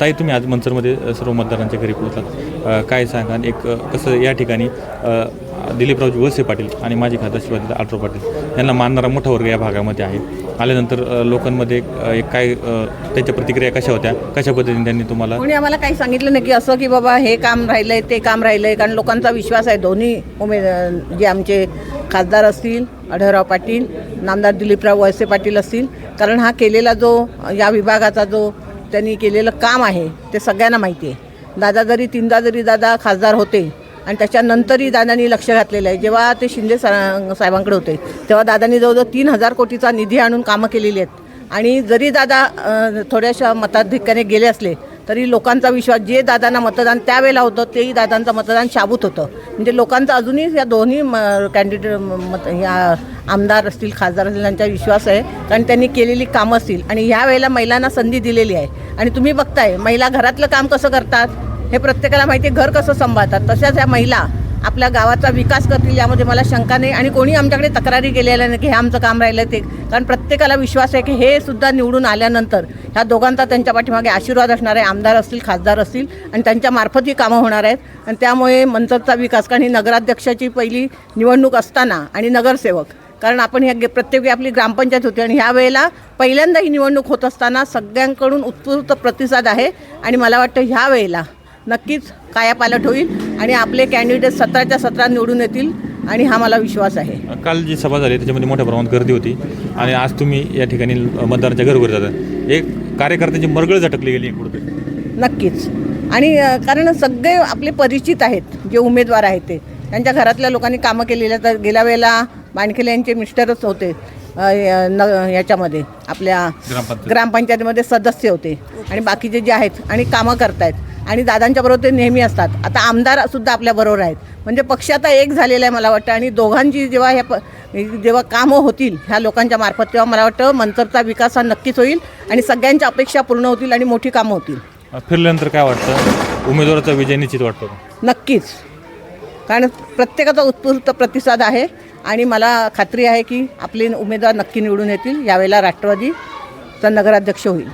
ताई, तुम्ही आज मंचरमध्ये सर्व मतदारांच्या घरी पोहोचलात, काय सांगा एक कसं या ठिकाणी दिलीपरावजी वळसे पाटील आणि माजी खासदार शिवाजी आढराव पाटील यांना मानणारा मोठा वर्ग या भागामध्ये आहे. आल्यानंतर लोकांमध्ये एक काय त्यांच्या प्रतिक्रिया कशा होत्या, कशा पद्धतीने त्यांनी तुम्हाला? कोणी आम्हाला काही सांगितलं नाही की असं की बाबा हे काम राहिलंय ते काम राहिलंय, कारण लोकांचा विश्वास आहे दोन्ही जे आमचे खासदार असतील आढराव पाटील, नामदार दिलीपराव वळसे पाटील असतील, कारण हा केलेला जो या विभागाचा जो त्यांनी केलेलं काम आहे ते सगळ्यांना माहिती आहे. दादा जरी तीनदा जरी दादा खासदार होते आणि त्याच्यानंतरही दादांनी लक्ष घातलेलं आहे. जेव्हा ते शिंदे साहेबांकडे होते तेव्हा दादांनी जवळजवळ 3,000 कोटीचा निधी आणून कामं केलेली आहेत. आणि जरी दादा थोड्याशा मताधिक्याने गेले असले तरी लोकांचा विश्वास जे दादांना मतदान त्यावेळेला होतं तेही दादांचं मतदान शाबूत होतं. म्हणजे लोकांचा अजूनही या दोन्ही कॅन्डिडेट या आमदार असतील खासदार असतील त्यांचा विश्वास आहे, कारण त्यांनी केलेली कामं असतील आणि ह्या वेळेला महिलांना संधी दिलेली आहे. आणि तुम्ही बघताय महिला घरातलं काम कसं करतात हे प्रत्येकाला माहिती आहे, घर कसं सांभाळतात. तशाच ह्या महिला आपल्या गावाचा विकास करतील यामध्ये मला शंका नाही. आणि कोणी आमच्याकडे तक्रारी केलेल्या नाही की हे आमचं काम राहिलं ते, कारण प्रत्येकाला विश्वास आहे की हे सुद्धा निवडून आल्यानंतर ह्या दोघांचा त्यांच्या पाठीमागे आशीर्वाद असणार आहे. आमदार असतील खासदार असतील आणि त्यांच्या मार्फत ही कामं होणार आहेत. आणि त्यामुळे मंचरचा विकास, कारण ही नगराध्यक्षाची पहिली निवडणूक असताना आणि नगरसेवक, कारण आपण ह्या प्रत्येक आपली ग्रामपंचायत होती आणि ह्या वेळेला पहिल्यांदा ही निवडणूक होत असताना सगळ्यांकडून उत्स्फूर्त प्रतिसाद आहे. आणि मला वाटतं ह्या वेळेला नक्कीच कायापालट होईल आणि आपले कॅन्डिडेट 17च्या 17 निवडून येतील आणि हा मला विश्वास आहे. काल जी सभा झाली त्याच्यामध्ये मोठ्या प्रमाणात गर्दी होती आणि आज तुम्ही या ठिकाणी मतदारांच्या घरोघरी जाता, एक कार्यकर्त्यांची मरगळ झटकली गेली कुठेतरी. नक्कीच. आणि कारण सगळे आपले परिचित आहेत जे उमेदवार आहेत ते, त्यांच्या घरातल्या लोकांनी कामं केलेल्या. तर गेल्या वेळेला बाणखेले यांचे मिस्टरच होते याच्यामध्ये आपल्या ग्रामपंचायतीमध्ये सदस्य होते आणि बाकीचे जे आहेत आणि कामं करतायत आणि दादांच्या बरोबर ते नेहमी असतात. आता आमदारसुद्धा आपल्याबरोबर आहेत, म्हणजे पक्ष आता एक झालेला आहे मला वाटतं. आणि दोघांची जेव्हा कामं होतील ह्या लोकांच्या मार्फत तेव्हा मला वाटतं मंचरचा विकास हा नक्कीच होईल आणि सगळ्यांच्या अपेक्षा पूर्ण होतील आणि मोठी कामं होतील. फिरल्यानंतर काय वाटतं, उमेदवाराचा विजय निश्चित वाटतो? नक्कीच, कारण प्रत्येकाचा उत्स्फूर्त प्रतिसाद आहे आणि मला खात्री आहे की आपले उमेदवार नक्की निवडून येतील. यावेळेला राष्ट्रवादीचा नगराध्यक्ष होईल.